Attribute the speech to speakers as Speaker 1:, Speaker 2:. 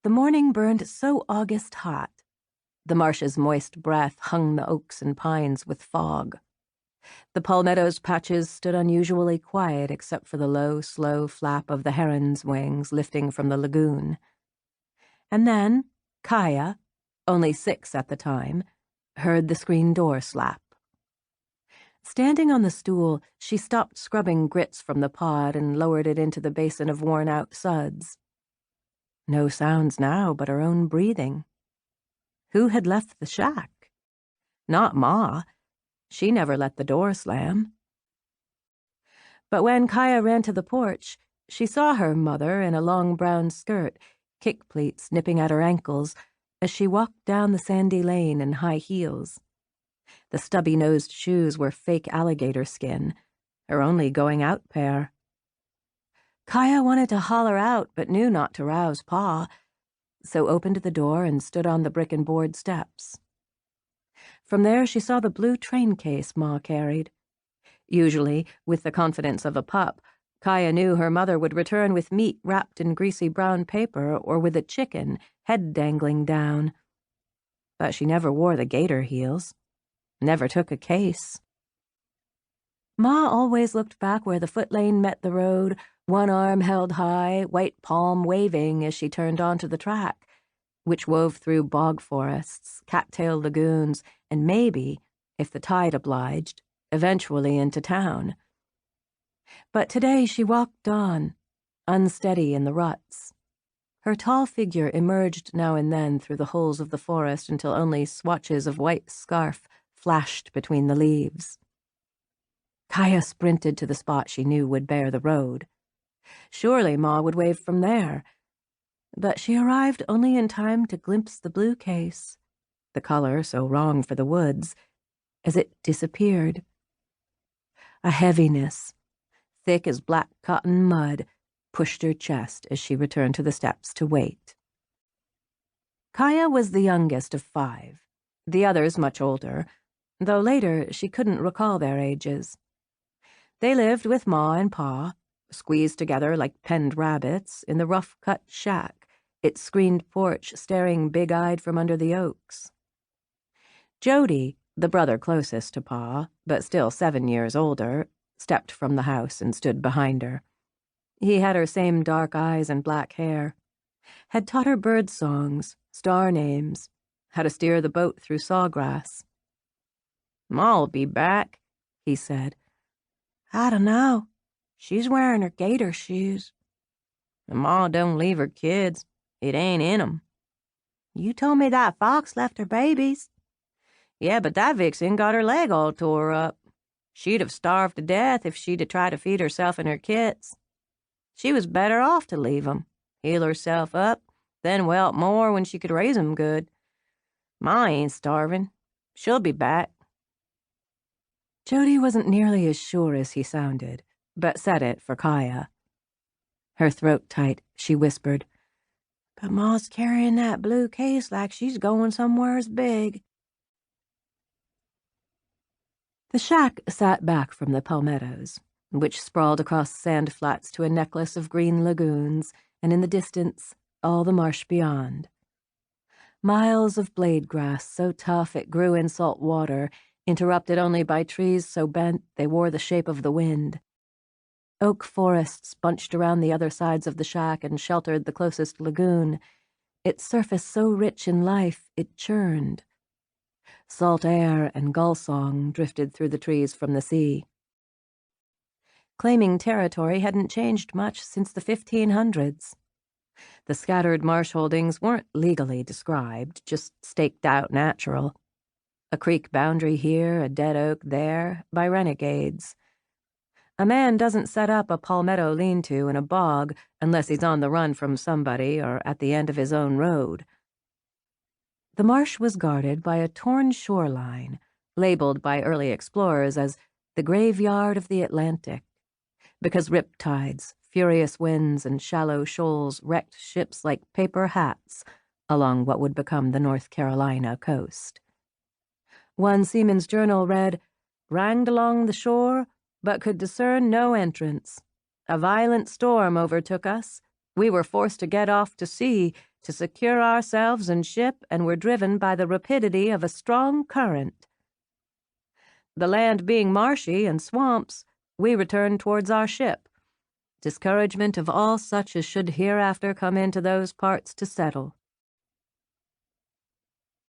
Speaker 1: The morning burned so August hot. The marsh's moist breath hung the oaks and pines with fog. The palmetto's patches stood unusually quiet except for the low, slow flap of the heron's wings lifting from the lagoon. And then Kaya, only 6 at the time, heard the screen door slap. Standing on the stool, she stopped scrubbing grits from the pod and lowered it into the basin of worn-out suds. No sounds now but her own breathing. Who had left the shack? Not Ma. She never let the door slam. But when Kaya ran to the porch, she saw her mother in a long brown skirt, kick pleats nipping at her ankles, as she walked down the sandy lane in high heels. The stubby-nosed shoes were fake alligator skin, her only going-out pair. Kaya wanted to holler out, but knew not to rouse Pa, so opened the door and stood on the brick-and-board steps. From there she saw the blue train case Ma carried. Usually, with the confidence of a pup, Kaya knew her mother would return with meat wrapped in greasy brown paper or with a chicken, head dangling down. But she never wore the gator heels. Never took a case. Ma always looked back where the foot lane met the road, one arm held high, white palm waving as she turned onto the track, which wove through bog forests, cattail lagoons, and maybe, if the tide obliged, eventually into town. But today she walked on, unsteady in the ruts. Her tall figure emerged now and then through the holes of the forest until only swatches of white scarf flashed between the leaves. Kaya sprinted to the spot she knew would bear the road. Surely Ma would wave from there. But she arrived only in time to glimpse the blue case, the color so wrong for the woods, as it disappeared. A heaviness, thick as black cotton mud, pushed her chest as she returned to the steps to wait. Kaya was the youngest of 5, the others much older, though later she couldn't recall their ages. They lived with Ma and Pa, squeezed together like penned rabbits, in the rough-cut shack, its screened porch staring big-eyed from under the oaks. Jody, the brother closest to Pa, but still 7 years older, stepped from the house and stood behind her. He had her same dark eyes and black hair, had taught her bird songs, star names, how to steer the boat through sawgrass. "Ma'll be back," he said. "I don't know. She's wearing her gator shoes." "Ma don't leave her kids. It ain't in 'em." "You told me that fox left her babies." "Yeah, but that vixen got her leg all tore up. She'd have starved to death if she'd have tried to feed herself and her kits. She was better off to leave 'em, heal herself up, then welt more when she could raise 'em good. Ma ain't starving. She'll be back." Jody wasn't nearly as sure as he sounded, but said it for Kaya. Her throat tight, she whispered, "But Ma's carrying that blue case like she's going somewheres big." The shack sat back from the palmettos, which sprawled across sand flats to a necklace of green lagoons, and in the distance, all the marsh beyond. Miles of blade grass so tough it grew in salt water, interrupted only by trees so bent they wore the shape of the wind. Oak forests bunched around the other sides of the shack and sheltered the closest lagoon, its surface so rich in life it churned. Salt air and gull song drifted through the trees from the sea. Claiming territory hadn't changed much since the 1500s. The scattered marsh holdings weren't legally described, just staked out natural. A creek boundary here, a dead oak there, by renegades. A man doesn't set up a palmetto lean-to in a bog unless he's on the run from somebody or at the end of his own road. The marsh was guarded by a torn shoreline, labeled by early explorers as the graveyard of the Atlantic, because riptides, furious winds, and shallow shoals wrecked ships like paper hats along what would become the North Carolina coast. One seaman's journal read, "Ranged along the shore, but could discern no entrance. A violent storm overtook us, We were forced to get off to sea to secure ourselves and ship, and were driven by the rapidity of a strong current. The land being marshy and swamps, we returned towards our ship. Discouragement of all such as should hereafter come into those parts to settle.